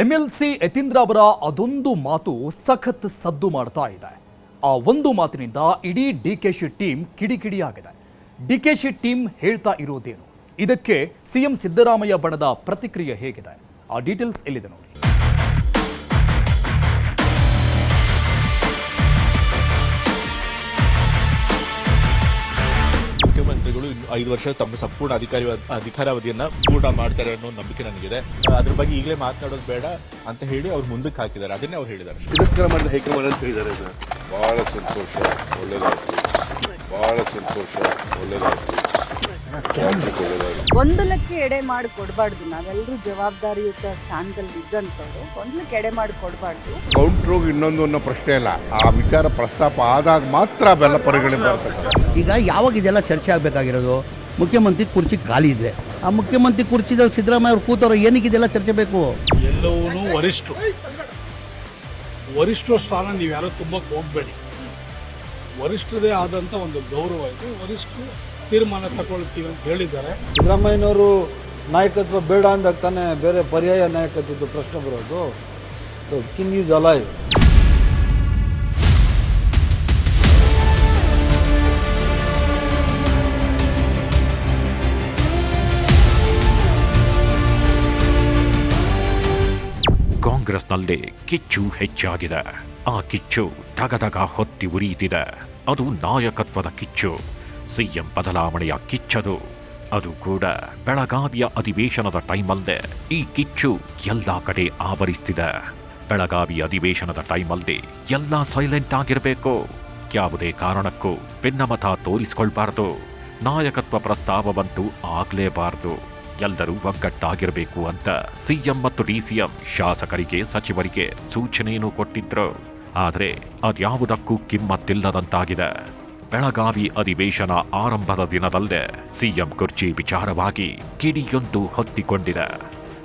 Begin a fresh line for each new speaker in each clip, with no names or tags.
MLC Yathindra ಅವರ ಅದೊಂದು ಮಾತು ಸಖತ್ ಸದ್ದು ಮಾಡ್ತಾ ಇದೆ. ಆ ಒಂದು ಮಾತಿನಿಂದ ಇಡೀ ಡಿಕೆಶಿ ಟೀಮ್ ಕಿಡಿಕಿಡಿಯಾಗಿದೆ. ಡಿಕೆಶಿ ಟೀಮ್ ಹೇಳ್ತಾ ಇರೋದೇನು, ಇದಕ್ಕೆ ಸಿಎಂ ಸಿದ್ದರಾಮಯ್ಯ ಬಣದ ಪ್ರತಿಕ್ರಿಯೆ ಹೇಗಿದೆ, ಆ ಡೀಟೇಲ್ಸ್ ಎಲ್ಲಿದೆ ನೋಡಿ.
ಮುಖ್ಯಮಂತ್ರಿಗಳು 5 ವರ್ಷ ತಮ್ಮ ಸಂಪೂರ್ಣ ಅಧಿಕಾರಾವಧಿಯನ್ನ ಪೂರ್ಣ ಮಾಡ್ತಾರೆ ಅನ್ನೋ ನಂಬಿಕೆ ನನಗಿದೆ. ಅದ್ರ ಬಗ್ಗೆ ಈಗಲೇ ಮಾತನಾಡೋದು ಬೇಡ ಅಂತ ಹೇಳಿ ಅವ್ರು ಮುಂದಕ್ಕೆ ಹಾಕಿದ್ದಾರೆ. ಅದನ್ನೇ ಅವ್ರು ಹೇಳಿದ್ದಾರೆ.
ತಿರಸ್ಕಾರ ಮಾಡಿದ ಹೈಕಮಾಂಡ್ ಅಂತ ಹೇಳಿದ್ದಾರೆ ಸರ್. ಬಹಳ ಸಂತೋಷ, ಒಳ್ಳೆಯದಾಗಲಿ. ಬಹಳ ಸಂತೋಷ, ಒಳ್ಳೆಯದಾಗಲಿ.
ಗೊಂದಲಕ್ಕೆ ಎಡೆ ಮಾಡಿ ಕೊಡಬಾರ್ದು. ನಾವೆಲ್ಲರೂ ಜವಾಬ್ದಾರಿಯುತ ಸ್ಥಾನದಲ್ಲಿ ಇದ್ದಂಥವ್ರು ಗೊಂದಲಕ್ಕೆ ಎಡೆ ಮಾಡಿ ಕೊಡಬಾರ್ದು.
ಕೌಂಟ್ರು ಇನ್ನೊಂದು ಅನ್ನೋ ಪ್ರಶ್ನೆ ಇಲ್ಲ. ಆ ವಿಚಾರ ಪ್ರಸ್ತಾಪ ಆದಾಗ ಮಾತ್ರ ಬೆಲ್ಲ ಪರಿಗಣನೆ ಬರ್ತದೆ.
ಈಗ ಯಾವಾಗ ಇದೆಲ್ಲ ಚರ್ಚೆ ಆಗಬೇಕಾಗಿರೋದು? ಮುಖ್ಯಮಂತ್ರಿ ಕುರ್ಚಿ ಖಾಲಿ ಇದೆ. ಆ ಮುಖ್ಯಮಂತ್ರಿ ಕುರ್ಚಿದಲ್ಲಿ ಸಿದ್ದರಾಮಯ್ಯ ಅವರು ಕೂತವ್ರು, ಏನಕ್ಕೆ ಇದೆಲ್ಲ ಚರ್ಚೆ ಬೇಕು?
ಎಲ್ಲವೂ ವರಿಷ್ಠರ ಸ್ಥಾನ ನೀವು ಯಾರೋ ತುಂಬಕ್ಕೆ ಹೋಗಬೇಡಿ. ವರಿಷ್ಠರದೇ ಆದಂಥ ಒಂದು ಗೌರವ ಇದೆ. ವರಿಷ್ಠರು ತೀರ್ಮಾನ ತಗೊಳ್ತೀವಿ ಅಂತ ಹೇಳಿದ್ದಾರೆ.
ಸಿದ್ದರಾಮಯ್ಯನವರು ನಾಯಕತ್ವ ಬೇಡ ಅಂದಾಗ ತಾನೇ ಬೇರೆ ಪರ್ಯಾಯ ನಾಯಕತ್ವದ ಪ್ರಶ್ನೆ ಬರೋದು. King is alive.
ಕಾಂಗ್ರೆಸ್ನಲ್ಲಿ ಕಿಚ್ಚು ಹೆಚ್ಚಾಗಿದೆ. ಆ ಕಿಚ್ಚು ಧಗಧಗ ಹೊತ್ತಿ ಉರಿಯುತ್ತಿದೆ. ಅದು ನಾಯಕತ್ವದ ಕಿಚ್ಚು, ಸಿಎಂ ಬದಲಾವಣೆಯ ಕಿಚ್ಚದು. ಅದು ಕೂಡ ಬೆಳಗಾವಿಯ ಅಧಿವೇಶನದ ಟೈಮಲ್ಲೇ ಈ ಕಿಚ್ಚು ಎಲ್ಲ ಕಡೆ ಆವರಿಸ್ತಿದೆ. ಬೆಳಗಾವಿ ಅಧಿವೇಶನದ ಟೈಮಲ್ಲಿ ಎಲ್ಲ ಸೈಲೆಂಟ್ ಆಗಿರಬೇಕು. ಯಾವುದೇ ಕಾರಣಕ್ಕೂ ಭಿನ್ನಮತ ತೋರಿಸಿಕೊಳ್ಬಾರ್ದು. ನಾಯಕತ್ವ ಪ್ರಸ್ತಾವವಂತೂ ಆಗಲೇಬಾರದು. ಎಲ್ಲರೂ ಒಗ್ಗಟ್ಟಾಗಿರಬೇಕು ಅಂತ ಸಿಎಂ ಮತ್ತು ಡಿಸಿಎಂ ಶಾಸಕರಿಗೆ, ಸಚಿವರಿಗೆ ಸೂಚನೆಯನ್ನು ಕೊಟ್ಟಿದ್ರು. ಆದರೆ ಅದ್ಯಾವುದಕ್ಕೂ ಕಿಮ್ಮತ್ತಿಲ್ಲದಂತಾಗಿದೆ. ಬೆಳಗಾವಿ ಅಧಿವೇಶನ ಆರಂಭದ ದಿನದಲ್ಲೇ ಸಿಎಂ ಕುರ್ಚಿ ವಿಚಾರವಾಗಿ ಕಿಡಿಯೊಂದು ಹೊತ್ತಿಕೊಂಡಿದೆ.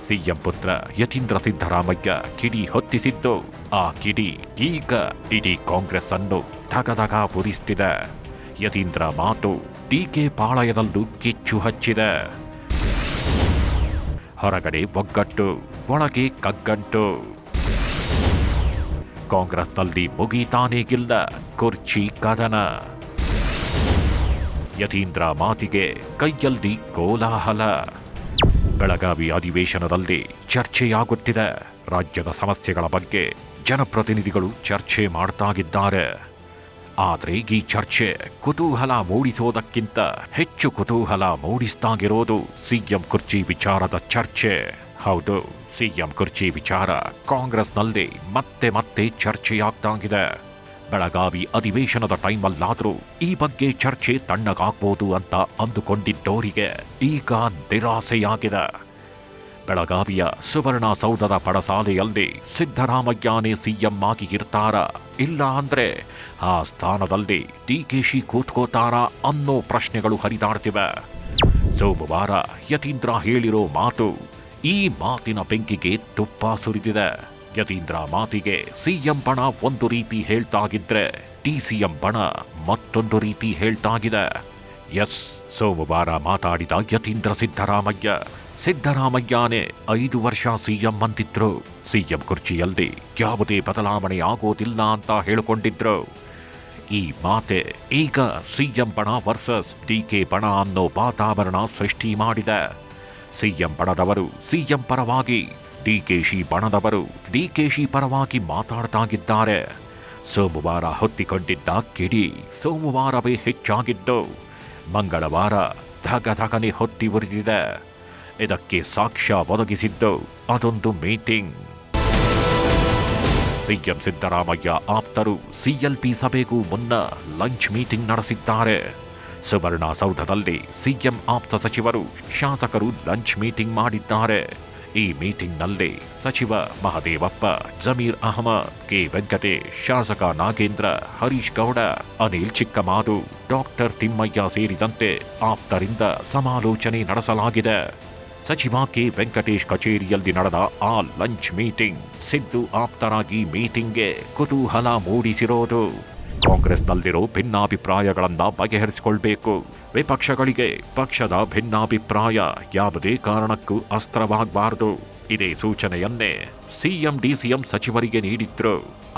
ಸಿಎಂ ಪುತ್ರ ಯತೀಂದ್ರ ಸಿದ್ದರಾಮಯ್ಯ ಕಿಡಿ ಹೊತ್ತಿಸಿದ್ದು, ಆ ಕಿಡಿ ಈಗ ಇಡೀ ಕಾಂಗ್ರೆಸ್ ಅನ್ನು ಧಗಧಗ ಉರಿಸ್ತಿದೆ. ಯತೀಂದ್ರ ಮಾತು ಡಿಕೆ ಪಾಳಯದಲ್ಲೂ ಕಿಚ್ಚು ಹಚ್ಚಿದೆ. ಹೊರಗಡೆ ಒಗ್ಗಟ್ಟು, ಒಳಗೆ ಕಗ್ಗಂಟು. ಕಾಂಗ್ರೆಸ್ನಲ್ಲಿ ಮುಗಿತಾನೇಗಿಲ್ಲ ಕುರ್ಚಿ ಕದನ. ಯತೀಂದ್ರ ಮಾತಿಗೆ ಕೈಯಲ್ಲಿ ಕೋಲಾಹಲ. ಬೆಳಗಾವಿ ಅಧಿವೇಶನದಲ್ಲಿ ಚರ್ಚೆಯಾಗುತ್ತಿದೆ. ರಾಜ್ಯದ ಸಮಸ್ಯೆಗಳ ಬಗ್ಗೆ ಜನಪ್ರತಿನಿಧಿಗಳು ಚರ್ಚೆ ಮಾಡ್ತಾಗಿದ್ದಾರೆ. ಆದರೆ ಈ ಚರ್ಚೆ ಕುತೂಹಲ ಮೂಡಿಸೋದಕ್ಕಿಂತ ಹೆಚ್ಚು ಕುತೂಹಲ ಮೂಡಿಸ್ತಾಗಿರೋದು ಸಿಎಂ ಕುರ್ಚಿ ವಿಚಾರದ ಚರ್ಚೆ. ಹೌದು, ಸಿಎಂ ಕುರ್ಚಿ ವಿಚಾರ ಕಾಂಗ್ರೆಸ್ನಲ್ಲಿ ಮತ್ತೆ ಮತ್ತೆ ಚರ್ಚೆಯಾಗ್ತಾಗಿದೆ. ಬೆಳಗಾವಿ ಅಧಿವೇಶನದ ಟೈಮಲ್ಲಾದರೂ ಈ ಬಗ್ಗೆ ಚರ್ಚೆ ತಣ್ಣಗಾಗ್ಬೋದು ಅಂತ ಅಂದುಕೊಂಡಿದ್ದೋರಿಗೆ ಈಗ ನಿರಾಸೆಯಾಗಿದೆ. ಬೆಳಗಾವಿಯ ಸುವರ್ಣಸೌಧದ ಪಡಸಾಲೆಯಲ್ಲಿ ಸಿದ್ದರಾಮಯ್ಯನೇ ಸಿಎಂ ಆಗಿ ಇರ್ತಾರ, ಇಲ್ಲ ಅಂದ್ರೆ ಆ ಸ್ಥಾನದಲ್ಲಿ ಡಿಕೆಶಿ ಕೂತ್ಕೋತಾರ ಅನ್ನೋ ಪ್ರಶ್ನೆಗಳು ಹರಿದಾಡ್ತಿವೆ. ಸೋಮವಾರ ಯತೀಂದ್ರ ಹೇಳಿರೋ ಮಾತು ಈ ಮಾತಿನ ಬೆಂಕಿಗೆ ತುಪ್ಪ ಸುರಿದಿದೆ. ಯತೀಂದ್ರ ಮಾತಿಗೆ ಸಿಎಂ ಬಣ ಒಂದು ರೀತಿ ಹೇಳ್ತಾಗಿದ್ರೆ ಡಿಸಿಎಂ ಬಣ ಮತ್ತೊಂದು ರೀತಿ ಹೇಳ್ತಾಗಿದೆ. ಎಸ್, ಸೋಮವಾರ ಮಾತಾಡಿದ ಯತೀಂದ್ರ ಸಿದ್ದರಾಮಯ್ಯನೇ 5 ವರ್ಷ ಸಿಎಂ ಅಂತಿದ್ರು. ಸಿಎಂ ಕುರ್ಚಿಯಲ್ಲಿ ಯಾವುದೇ ಬದಲಾವಣೆ ಆಗೋದಿಲ್ಲ ಅಂತ ಹೇಳಿಕೊಂಡಿದ್ರು. ಈ ಮಾತೆ ಈಗ ಸಿಎಂ ಬಣ ವರ್ಸಸ್ ಡಿಕೆ ಬಣ ಅನ್ನೋ ವಾತಾವರಣ ಸೃಷ್ಟಿ ಮಾಡಿದೆ. ಸಿಎಂ ಬಣದವರು ಸಿಎಂ ಪರವಾಗಿ, ಡಿಕೆಶಿ ಬಣದವರು ಡಿಕೆಶಿ ಪರವಾಗಿ ಮಾತಾಡ್ತಾಗಿದ್ದಾರೆ. ಸೋಮವಾರ ಹೊತ್ತಿಕೊಂಡಿದ್ದ ಕಿಡಿ ಸೋಮವಾರವೇ ಹೆಚ್ಚಾಗಿದ್ದು, ಮಂಗಳವಾರ ಧಗಧಗನೆ ಹೊತ್ತಿ ಉರಿದಿದೆ. ಇದಕ್ಕೆ ಸಾಕ್ಷ್ಯ ಒದಗಿಸಿದ್ದು ಅದೊಂದು ಮೀಟಿಂಗ್. ಸಿಎಂ ಸಿದ್ದರಾಮಯ್ಯ ಆಪ್ತರು ಸಿಎಲ್ಪಿ ಸಭೆಗೂ ಮುನ್ನ ಲಂಚ್ ಮೀಟಿಂಗ್ ನಡೆಸಿದ್ದಾರೆ. ಸುವರ್ಣಸೌಧದಲ್ಲಿ ಸಿಎಂ ಆಪ್ತ ಸಚಿವರು, ಶಾಸಕರು ಲಂಚ್ ಮೀಟಿಂಗ್ ಮಾಡಿದ್ದಾರೆ. ಈ ಮೀಟಿಂಗ್ನಲ್ಲಿ ಸಚಿವ ಮಹದೇವಪ್ಪ, ಜಮೀರ್ ಅಹಮದ್, ಕೆ ವೆಂಕಟೇಶ್, ಶಾಸಕ ನಾಗೇಂದ್ರ, ಹರೀಶ್ ಗೌಡ, ಅನಿಲ್ ಚಿಕ್ಕಮಾದು, ಡಾಕ್ಟರ್ ತಿಮ್ಮಯ್ಯ ಸೇರಿದಂತೆ ಆಪ್ತರಿಂದ ಸಮಾಲೋಚನೆ ನಡೆಸಲಾಗಿದೆ. ಸಚಿವ ಕೆ ವೆಂಕಟೇಶ್ ಕಚೇರಿಯಲ್ಲಿ ನಡೆದ ಆ ಲಂಚ್ ಮೀಟಿಂಗ್ ಸಿದ್ದು ಆಪ್ತರಾಗಿ ಮೀಟಿಂಗ್ಗೆ ಕುತೂಹಲ ಮೂಡಿಸಿರೋದು. ಕಾಂಗ್ರೆಸ್ನಲ್ಲಿರೋ ಭಿನ್ನಾಭಿಪ್ರಾಯಗಳನ್ನು ಬಗೆಹರಿಸಿಕೊಳ್ಬೇಕು. ವಿಪಕ್ಷಗಳಿಗೆ ಪಕ್ಷದ ಭಿನ್ನಾಭಿಪ್ರಾಯ ಯಾವುದೇ ಕಾರಣಕ್ಕೂ ಅಸ್ತ್ರವಾಗಬಾರದು. ಇದೇ ಸೂಚನೆಯನ್ನೇ ಸಿಎಂ ಡಿಸಿಎಂ ಸಚಿವರಿಗೆ ನೀಡಿದ್ರು.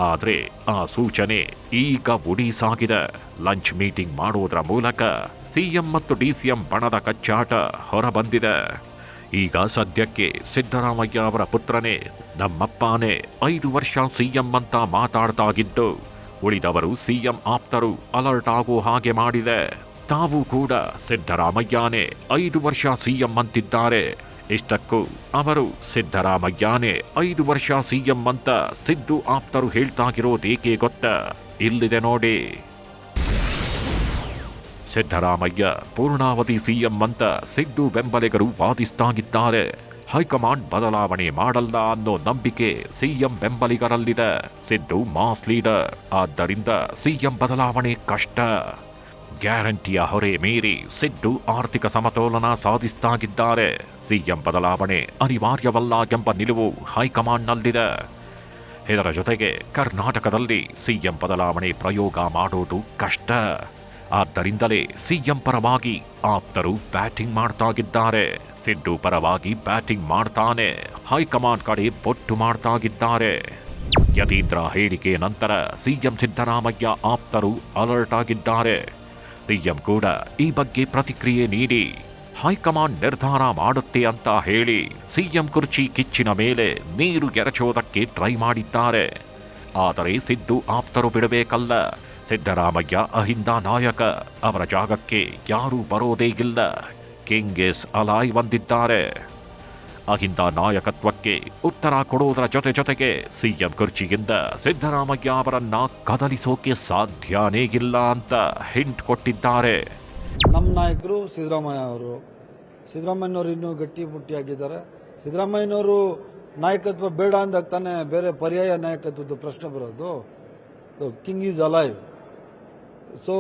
ಆದ್ರೆ ಆ ಸೂಚನೆ ಈಗ ಉಡೀಸಾಗಿದೆ. ಲಂಚ್ ಮೀಟಿಂಗ್ ಮಾಡುವುದರ ಮೂಲಕ ಸಿಎಂ ಮತ್ತು ಡಿಸಿಎಂ ಬಣದ ಕಚ್ಚಾಟ ಹೊರಬಂದಿದೆ. ಈಗ ಸದ್ಯಕ್ಕೆ ಸಿದ್ದರಾಮಯ್ಯ ಅವರ ಪುತ್ರನೇ ನಮ್ಮಪ್ಪನೇ 5 ವರ್ಷ ಸಿಎಂ ಅಂತ ಮಾತಾಡ್ತಾಗಿದ್ದು, ಉಳಿದವರು ಸಿಎಂ ಆಪ್ತರು ಅಲರ್ಟ್ ಆಗೋ ಹಾಗೆ ಮಾಡಿದೆ. ತಾವು ಕೂಡ ಸಿದ್ದರಾಮಯ್ಯನೇ 5 ವರ್ಷ ಸಿಎಂ ಅಂತಿದ್ದಾರೆ. ಇಷ್ಟಕ್ಕೂ ಅವರು ಸಿದ್ದರಾಮಯ್ಯನೇ 5 ವರ್ಷ ಸಿಎಂ ಅಂತ ಸಿದ್ದು ಆಪ್ತರು ಹೇಳ್ತಾಗಿರೋದೇಕೆ ಗೊತ್ತಾ? ಇಲ್ಲಿದೆ ನೋಡಿ. ಸಿದ್ದರಾಮಯ್ಯ ಪೂರ್ಣಾವಧಿ ಸಿಎಂ ಅಂತ ಸಿದ್ದು ಬೆಂಬಲಿಗರು ವಾದಿಸ್ತಾಗಿದ್ದಾರೆ. ಹೈಕಮಾಂಡ್ ಬದಲಾವಣೆ ಮಾಡಲ್ಲ ಅನ್ನೋ ನಂಬಿಕೆ ಸಿಎಂ ಬೆಂಬಲಿಗರಲ್ಲಿದೆ. ಸಿದ್ದು ಮಾಸ್ ಲೀಡರ್, ಆದ್ದರಿಂದ ಸಿಎಂ ಬದಲಾವಣೆ ಕಷ್ಟ. ಗ್ಯಾರಂಟಿಯ ಹೊರೆ ಮೀರಿ ಸಿದ್ದು ಆರ್ಥಿಕ ಸಮತೋಲನ ಸಾಧಿಸ್ತಾಗಿದ್ದಾರೆ. ಸಿಎಂ ಬದಲಾವಣೆ ಅನಿವಾರ್ಯವಲ್ಲ ಎಂಬ ನಿಲುವು ಹೈಕಮಾಂಡ್ನಲ್ಲಿದೆ. ಇದರ ಜೊತೆಗೆ ಕರ್ನಾಟಕದಲ್ಲಿ ಸಿಎಂ ಬದಲಾವಣೆ ಪ್ರಯೋಗ ಮಾಡೋದು ಕಷ್ಟ. ಆದ್ದರಿಂದಲೇ ಸಿಎಂ ಪರವಾಗಿ ಆಪ್ತರು ಬ್ಯಾಟಿಂಗ್ ಮಾಡ್ತಾಗಿದ್ದಾರೆ. ಸಿದ್ದು ಪರವಾಗಿ ಬ್ಯಾಟಿಂಗ್ ಮಾಡ್ತಾನೆ ಹೈಕಮಾಂಡ್ ಕಡೆ ಬೊಟ್ಟು ಮಾಡ್ತಾಗಿದ್ದಾರೆ. ಯತೀಂದ್ರ ಹೇಳಿಕೆ ನಂತರ ಸಿಎಂ ಸಿದ್ದರಾಮಯ್ಯ ಆಪ್ತರು ಅಲರ್ಟ್ ಆಗಿದ್ದಾರೆ. ಸಿಎಂ ಕೂಡ ಈ ಬಗ್ಗೆ ಪ್ರತಿಕ್ರಿಯೆ ನೀಡಿ ಹೈಕಮಾಂಡ್ ನಿರ್ಧಾರ ಮಾಡುತ್ತೆ ಅಂತ ಹೇಳಿ ಸಿಎಂ ಕುರ್ಚಿ ಕಿಚ್ಚಿನ ಮೇಲೆ ನೀರು ಎರಚೋದಕ್ಕೆ ಟ್ರೈ ಮಾಡಿದ್ದಾರೆ. ಆದರೆ ಸಿದ್ದು ಆಪ್ತರು ಬಿಡಬೇಕಲ್ಲ. ಸಿದ್ದರಾಮಯ್ಯ ಅಹಿಂದ ನಾಯಕ, ಅವರ ಜಾಗಕ್ಕೆ ಯಾರೂ ಬರೋದೇ ಇಲ್ಲ. ಕಿಂಗ್ ಇಸ್ ಅಲೈವ್ ಅಂದಿದ್ದಾರೆ. ಅಹಿಂದ ನಾಯಕತ್ವಕ್ಕೆ ಉತ್ತರ ಕೊಡೋದರ ಜೊತೆಗೆ ಸಿಎಂ ಕುರ್ಚಿಯಿಂದ ಸಿದ್ದರಾಮಯ್ಯ ಅವರನ್ನ ಕದಲಿಸೋಕೆ ಸಾಧ್ಯನೇ ಇಲ್ಲ ಅಂತ ಹಿಂಟ್ ಕೊಟ್ಟಿದ್ದಾರೆ.
ನಮ್ಮ ನಾಯಕರು ಸಿದ್ದರಾಮಯ್ಯನವರು ಇನ್ನೂ ಗಟ್ಟಿ ಮುಟ್ಟಿಯಾಗಿದ್ದಾರೆ. ಸಿದ್ದರಾಮಯ್ಯನವರು ನಾಯಕತ್ವ ಬೇಡ ಅಂದಾಗ ತಾನೇ ಬೇರೆ ಪರ್ಯಾಯ ನಾಯಕತ್ವದ ಪ್ರಶ್ನೆ ಬರೋದು. King is alive. ಸೊ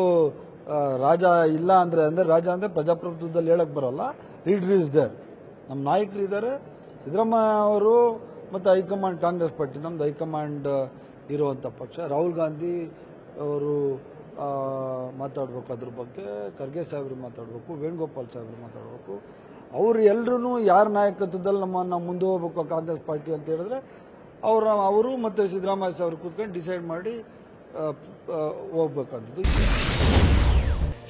ರಾಜ ಇಲ್ಲ ಅಂದರೆ ರಾಜ ಅಂದರೆ ಪ್ರಜಾಪ್ರಭುತ್ವದಲ್ಲಿ ಹೇಳಕ್ಕೆ ಬರೋಲ್ಲ. Leader is there. ನಮ್ಮ ನಾಯಕರು ಇದ್ದಾರೆ. ಸಿದ್ದರಾಮಯ್ಯ ಅವರು ಮತ್ತು ಹೈಕಮಾಂಡ್, ಕಾಂಗ್ರೆಸ್ ಪಾರ್ಟಿ ನಮ್ದು ಹೈಕಮಾಂಡ್ ಇರುವಂಥ ಪಕ್ಷ. ರಾಹುಲ್ ಗಾಂಧಿ ಅವರು ಮಾತಾಡಬೇಕು ಅದ್ರ ಬಗ್ಗೆ, ಖರ್ಗೆ ಸಾಹೇಬರು ಮಾತಾಡಬೇಕು, ವೇಣುಗೋಪಾಲ್ ಸಾಹೇಬರು ಮಾತಾಡಬೇಕು. ಅವರು ಎಲ್ಲರೂ ಯಾರ ನಾಯಕತ್ವದಲ್ಲಿ ನಮ್ಮನ್ನು ಮುಂದೆ ಹೋಗ್ಬೇಕು ಕಾಂಗ್ರೆಸ್ ಪಾರ್ಟಿ ಅಂತ ಹೇಳಿದ್ರೆ ಅವರು ಮತ್ತು ಸಿದ್ದರಾಮಯ್ಯ ಸಾಹೇಬರು ಕೂತ್ಕೊಂಡು ಡಿಸೈಡ್ ಮಾಡಿ ಹೋಗ್ಬೇಕಂತದ್ದು.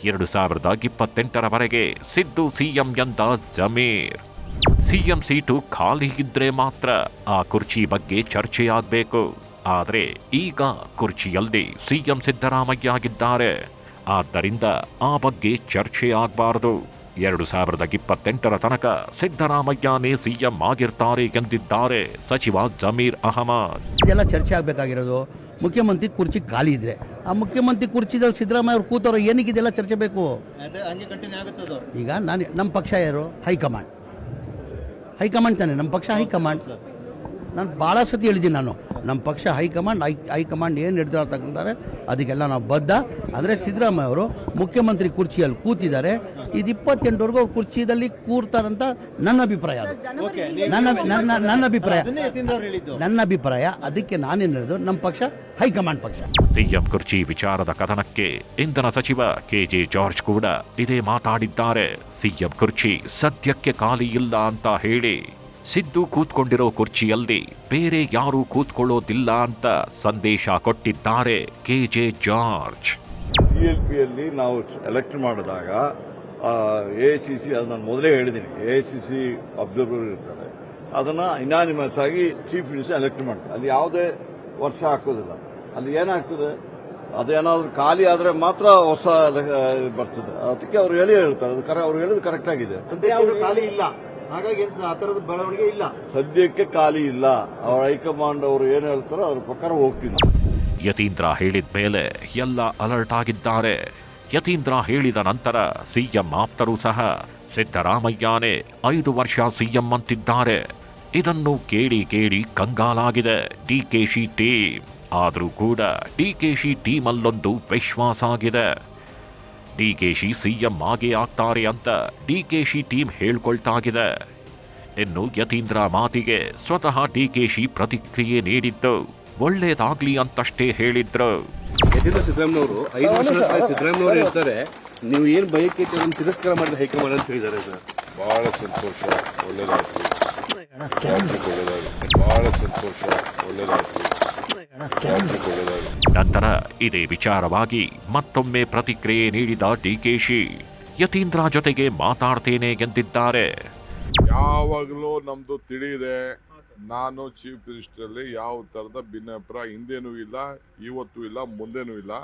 2028ರವರೆಗೆ ಸಿದ್ದು ಸಿಎಂ ಎಂದ ಜಮೀರ್. ಸಿಎಂ ಸೀಟು ಖಾಲಿ ಇದ್ರೆ ಮಾತ್ರ ಆ ಕುರ್ಚಿ ಬಗ್ಗೆ ಚರ್ಚೆಯಾಗಬೇಕು. ಆದರೆ ಈಗ ಕುರ್ಚಿಯಲ್ಲಿ ಸಿಎಂ ಸಿದ್ದರಾಮಯ್ಯ ಆಗಿದ್ದಾರೆ. ಆದ್ದರಿಂದ ಆ ಬಗ್ಗೆ ಚರ್ಚೆ ಆಗಬಾರದು. 2028ರ ತನಕ ಸಿದ್ದರಾಮಯ್ಯನೇ ಸಿಎಂ ಆಗಿರ್ತಾರೆ ಎಂದಿದ್ದಾರೆ ಸಚಿವ ಜಮೀರ್ ಅಹಮದ್.
ಇದೆಲ್ಲ ಚರ್ಚೆ ಆಗಬೇಕಾಗಿರೋದು ಮುಖ್ಯಮಂತ್ರಿ ಕುರ್ಚಿ ಖಾಲಿ ಇದ್ರೆ ಆ ಮುಖ್ಯಮಂತ್ರಿ ಕುರ್ಚಿದಲ್ಲಿ ಸಿದ್ದರಾಮಯ್ಯ ಅವ್ರು ಕೂತವ್ರು ಏನಕ್ಕೆ ಇದೆಲ್ಲ ಚರ್ಚೆ ಬೇಕು? ಈಗ ನಮ್ಮ ಪಕ್ಷ ಯಾರು? ಹೈಕಮಾಂಡ್ ತಾನೆ ನಮ್ಮ ಪಕ್ಷ. ಹೈಕಮಾಂಡ್ ನಾನು ಭಾಳ ಸತಿ ಹೇಳಿದ್ದೀನಿ. ನಮ್ಮ ಪಕ್ಷ ಹೈಕಮಾಂಡ್ ಏನು ನಿರ್ಧಾರ ತಗೊಂತಾರೆ ಅದಕ್ಕೆಲ್ಲ ನಾವು ಬದ್ಧ. ಅಂದರೆ ಸಿದ್ದರಾಮಯ್ಯ ಅವರು ಮುಖ್ಯಮಂತ್ರಿ ಕುರ್ಚಿಯಲ್ಲಿ ಕೂತಿದ್ದಾರೆ. ಇದು 28ವರೆಗೂ ಅವ್ರು ಕುರ್ಚಿಯಲ್ಲಿ ಕೂರ್ತಾರಂತ ನನ್ನ ಅಭಿಪ್ರಾಯ. ನನ್ನ ಅಭಿಪ್ರಾಯ. ಅದಕ್ಕೆ ನಾನೇನು ಹೇಳಿದ್ರು, ನಮ್ಮ ಪಕ್ಷ ಹೈಕಮಾಂಡ್ ಪಕ್ಷ.
ಸಿಎಂ ಕುರ್ಚಿ ವಿಚಾರದ ಕಥನಕ್ಕೆ ಇಂಧನ ಸಚಿವ ಕೆಜೆ ಜಾರ್ಜ್ ಕೂಡ ಇದೇ ಮಾತಾಡಿದ್ದಾರೆ. ಸಿಎಂ ಕುರ್ಚಿ ಸದ್ಯಕ್ಕೆ ಖಾಲಿ ಇಲ್ಲ ಅಂತ ಹೇಳಿ ಸಿದ್ದು ಕೂತ್ಕೊಂಡಿರೋ ಕುರ್ಚಿಯಲ್ಲಿ ಬೇರೆ ಯಾರೂ ಕೂತ್ಕೊಳ್ಳೋದಿಲ್ಲ ಅಂತ ಸಂದೇಶ ಕೊಟ್ಟಿದ್ದಾರೆ ಕೆಜೆ ಜಾರ್ಜ್.
CLPಯಲ್ಲಿ ನಾವು ಎಲೆಕ್ಟ್ ಮಾಡಿದಾಗ AICC, ಅದು ನಾನು ಮೊದಲೇ ಹೇಳಿದ್ದೀನಿ, AICC ಅಬ್ಸರ್ವರ್ ಇರ್ತಾರೆ. ಅದನ್ನು ಇನಾನಿಮಸ್ ಆಗಿ ಚೀಫ್ ಮಿನಿಸ್ಟರ್ ಎಲೆಕ್ಟ್ ಮಾಡ್ತಾರೆ. ಅಲ್ಲಿ ಯಾವುದೇ ವರ್ಷ ಹಾಕೋದಿಲ್ಲ. ಅಲ್ಲಿ ಏನಾಗ್ತದೆ, ಅದೇನಾದ್ರೂ ಖಾಲಿ ಆದರೆ ಮಾತ್ರ ಹೊಸ ಬರ್ತದೆ. ಅದಕ್ಕೆ ಅವ್ರು ಹೇಳ್ತಾರೆ. ಅವ್ರು ಹೇಳಿದ್ ಕರೆಕ್ಟ್ ಆಗಿದೆ.
ಖಾಲಿ ಇಲ್ಲ, ಹಾಗಾಗಿ ಆ ಥರದ ಬೆಳವಣಿಗೆ ಇಲ್ಲ.
ಸದ್ಯಕ್ಕೆ ಖಾಲಿ ಇಲ್ಲ. ಅವ್ರ ಹೈಕಮಾಂಡ್ ಅವರು ಏನು ಹೇಳ್ತಾರೋ ಅದ್ರ ಪ್ರಕಾರ ಹೋಗ್ತೀನಿ.
ಯತೀಂದ್ರ ಹೇಳಿದ ಮೇಲೆ ಎಲ್ಲ ಅಲರ್ಟ್ ಆಗಿದ್ದಾರೆ. ಯತೀಂದ್ರ ಹೇಳಿದ ನಂತರ ಸಿಎಂ ಆಪ್ತರು ಸಹ ಸಿದ್ದರಾಮಯ್ಯನೇ 5 ವರ್ಷ ಸಿಎಂ ಅಂತಿದ್ದಾರೆ. ಇದನ್ನು ಕೇಳಿ ಕಂಗಾಲಾಗಿದೆ ಡಿಕೆಶಿ ಟೀಮ್. ಆದರೂ ಕೂಡ ಡಿಕೆಶಿ ಟೀಮಲ್ಲೊಂದು ವಿಶ್ವಾಸ ಆಗಿದೆ. ಡಿಕೆಶಿ ಸಿಎಂ ಆಗೇ ಆಗ್ತಾರೆ ಅಂತ ಡಿಕೆಶಿ ಟೀಮ್ ಹೇಳ್ಕೊಳ್ತಾಗಿದೆ. ಇನ್ನು ಯತೀಂದ್ರ ಮಾತಿಗೆ ಸ್ವತಃ ಡಿಕೆಶಿ ಪ್ರತಿಕ್ರಿಯೆ ನೀಡಿದ್ದು ಒಳ್ಳೇದಾಗ್ಲಿ ಅಂತಷ್ಟೇ ಹೇಳಿದ್ರು.
ಯತೀಂದ್ರ ಸಿದ್ದರಾಮಯ್ಯವರು 5 ವರ್ಷಗಳ ಸಿದ್ದರಾಮಯ್ಯವರು ಇರ್ತಾರೆ, ನೀವು ಏನು ಬಯಕೆ ತಿರಸ್ಕಾರ ಮಾಡಿದ ಹೈಕಮಾಂಡ್ ಅಂತ ಹೇಳಿದ್ದಾರೆ ಸರ್.
ಬಹಳ ಸಂತೋಷ, ಒಳ್ಳೆಯದಾಗ್ತದೆ. ಬಹಳ ಸಂತೋಷ, ಒಳ್ಳೆದಾಗ್ತದೆ.
ನಂತರ ಇದೇ ವಿಚಾರವಾಗಿ ಮತ್ತೊಮ್ಮೆ ಪ್ರತಿಕ್ರಿಯೆ ನೀಡಿದ ಡಿಕೆಶಿ ಯತೀಂದ್ರ ಜೊತೆಗೆ ಮಾತಾಡ್ತೇನೆ ಎಂದಿದ್ದಾರೆ.
ಯಾವಾಗಲೂ ನಮ್ದು ತಿಳಿಯಿದೆ, ನಾನು ಚೀಫ್ ಮಿನಿಸ್ಟರ್ ಅಲ್ಲಿ ಯಾವ ತರದ ಭಿನ್ನಾಭಿಪ್ರಾಯ ಹಿಂದೇನೂ ಇಲ್ಲ, ಇವತ್ತೂ ಇಲ್ಲ, ಮುಂದೇನೂ ಇಲ್ಲ.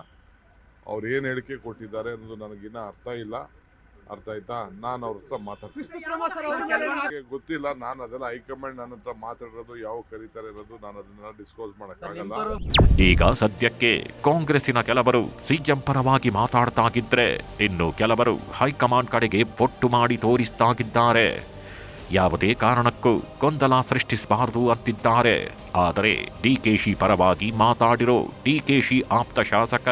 ಅವ್ರು ಏನ್ ಹೇಳಿಕೆ ಕೊಟ್ಟಿದ್ದಾರೆ ಅನ್ನೋದು ನನಗಿನ್ನ ಅರ್ಥ ಇಲ್ಲ. ಅರ್ಥ ಆಯ್ತಾ? ನಾನು ಅವ್ರ ಹತ್ರ ಮಾತಾಡ್ತೀನಿ. ಗೊತ್ತಿಲ್ಲ, ನಾನು ಅದೆಲ್ಲ ಹೈಕಮಾಂಡ್ ನನ್ನ ಹತ್ರ ಮಾತಾಡೋದು, ಯಾವ ಕರೀತಾರೆ ಇರೋದು, ನಾನು ಅದನ್ನೆಲ್ಲ ಡಿಸ್ಕ್ಲೋಸ್ ಮಾಡಕ್ಕಾಗಲ್ಲ.
ಈಗ ಸದ್ಯಕ್ಕೆ ಕಾಂಗ್ರೆಸ್ಸಿನ ಕೆಲವರು ಸಿಎಂ ಪರವಾಗಿ ಮಾತಾಡ್ತಾಗಿದ್ರೆ, ಇನ್ನು ಕೆಲವರು ಹೈಕಮಾಂಡ್ ಕಡೆಗೆ ಬೊಟ್ಟು ಮಾಡಿ ತೋರಿಸ್ತಾಗಿದ್ದಾರೆ. ಯಾವುದೇ ಕಾರಣಕ್ಕೂ ಗೊಂದಲ ಸೃಷ್ಟಿಸಬಾರದು ಅಂತಿದ್ದಾರೆ. ಆದರೆ ಡಿಕೆಶಿ ಪರವಾಗಿ ಮಾತಾಡಿರೋ ಡಿಕೆಶಿ ಆಪ್ತ ಶಾಸಕ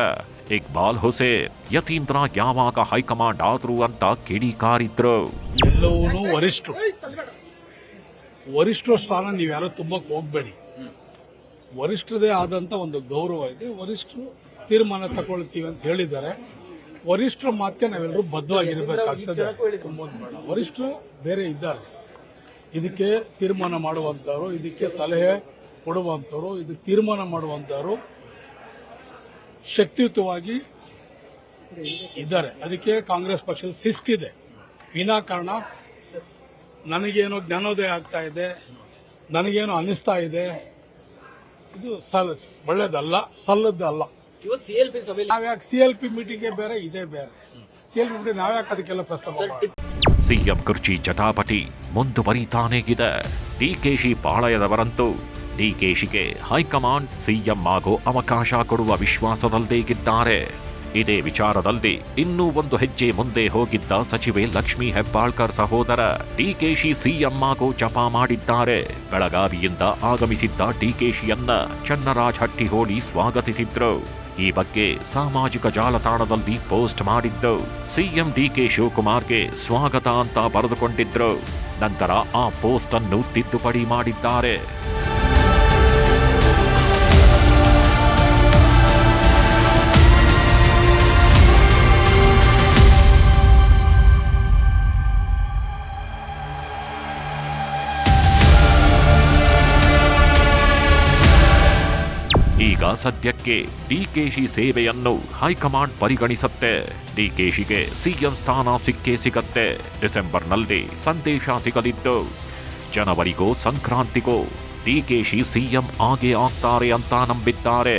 ಇಕ್ಬಾಲ್ ಹುಸೇನ್ ಯತೀಂದ್ರ ಯಾವಾಗ ಹೈಕಮಾಂಡ್ ಆದ್ರು ಅಂತ ಕಿಡಿಕಾರಿದ್ರು.
ಎಲ್ಲವೂ ವರಿಷ್ಠರ ಸ್ಥಾನ ನೀವ್ಯಾರೋ ತುಂಬಕ್ಕೆ ಹೋಗ್ಬೇಡಿ. ವರಿಷ್ಠರದೇ ಆದಂತ ಒಂದು ಗೌರವ ಇದೆ. ವರಿಷ್ಠರು ತೀರ್ಮಾನ ತಗೊಳ್ತೀವಿ ಅಂತ ಹೇಳಿದ್ದಾರೆ. ವರಿಷ್ಠರ ಮಾತಿಗೆ ನಾವೆಲ್ಲರೂ ಬದ್ಧವಾಗಿರ್ಬೇಕಾಗ್ತದೆ. ತುಂಬೋದು ಬೇಡ. ವರಿಷ್ಠರು ಬೇರೆ ಇದ್ದಾರೆ. ಇದಕ್ಕೆ ತೀರ್ಮಾನ ಮಾಡುವಂತವರು, ಇದಕ್ಕೆ ಸಲಹೆ ಕೊಡುವಂತವರು, ಇದಕ್ಕೆ ತೀರ್ಮಾನ ಮಾಡುವಂತವರು ಶಕ್ತಿಯುತವಾಗಿ ಇದ್ದಾರೆ. ಅದಕ್ಕೆ ಕಾಂಗ್ರೆಸ್ ಪಕ್ಷದ ಶಿಸ್ತಿದೆ. ವಿನಾಕಾರಣ ನನಗೇನೋ ಜ್ಞಾನೋದಯ ಆಗ್ತಾ ಇದೆ, ನನಗೇನೋ ಅನಿಸ್ತಾ ಇದೆ, ಇದು ಒಳ್ಳೇದಲ್ಲ, ಸಲ್ಲದ್ದಲ್ಲ. ನಾವ್ಯಾಕೆ CLP ಮೀಟಿಂಗ್ಗೆ ಬೇರೆ, ಇದೇ ಬೇರೆ. CLP ಮೀಟಿಂಗ್ ನಾವ್ಯಾಕೆ ಅದಕ್ಕೆಲ್ಲ ಪ್ರಸ್ತಾವ ಮಾಡಿ.
ಸಿಎಂ ಕುರ್ಚಿ ಜಟಾಪಟಿ ಮುಂದುವರಿತಾನೇ ಇದೆ. ಡಿಕೆಶಿ ಪಾಳಯದವರಂತೂ ಡಿಕೆಶಿಗೆ ಹೈಕಮಾಂಡ್ ಸಿಎಂ ಆಗೋ ಅವಕಾಶ ಕೊಡುವ ವಿಶ್ವಾಸದಲ್ಲೇ ಇದ್ದಾರೆ. ಇದೇ ವಿಚಾರದಲ್ಲಿ ಇನ್ನೂ ಒಂದು ಹೆಜ್ಜೆ ಮುಂದೆ ಹೋಗಿದ್ದ ಸಚಿವೆ ಲಕ್ಷ್ಮೀ ಹೆಬ್ಬಾಳ್ಕರ್ ಸಹೋದರ ಡಿಕೆಶಿ ಸಿಎಂ ಆಗೋ ಜಪ ಮಾಡಿದ್ದಾರೆ. ಬೆಳಗಾವಿಯಿಂದ ಆಗಮಿಸಿದ್ದ ಡಿಕೆಶಿಯನ್ನ ಚನ್ನರಾಜ್ ಹಟ್ಟಿಹೋಳಿ ಸ್ವಾಗತಿಸಿದ್ರು. ಈ ಬಗ್ಗೆ ಸಾಮಾಜಿಕ ಜಾಲತಾಣದಲ್ಲಿ ಪೋಸ್ಟ್ ಮಾಡಿದ್ದು ಸಿಎಂ ಡಿಕೆ ಶಿವಕುಮಾರ್ಗೆ ಸ್ವಾಗತ ಅಂತ ಬರೆದುಕೊಂಡಿದ್ರು. ನಂತರ ಆ ಪೋಸ್ಟ್ ಅನ್ನು ತಿದ್ದುಪಡಿ ಮಾಡಿದ್ದಾರೆ. ಈಗ ಸದ್ಯಕ್ಕೆ ಡಿಕೆಶಿ ಸೇವೆಯನ್ನು ಹೈಕಮಾಂಡ್ ಪರಿಗಣಿಸುತ್ತೆ. ಡಿಕೆಶಿಗೆ ಸಿಎಂ ಸ್ಥಾನ ಸಿಕ್ಕೇ ಸಿಗತ್ತೆ. ಡಿಸೆಂಬರ್ನಲ್ಲಿ ಸಂದೇಶ ಸಿಗಲಿದ್ದು, ಜನವರಿಗೋ ಸಂಕ್ರಾಂತಿಗೋ ಡಿಕೆಶಿ ಸಿಎಂ ಆಗೇ ಆಗ್ತಾರೆ ಅಂತ ನಂಬಿದ್ದಾರೆ.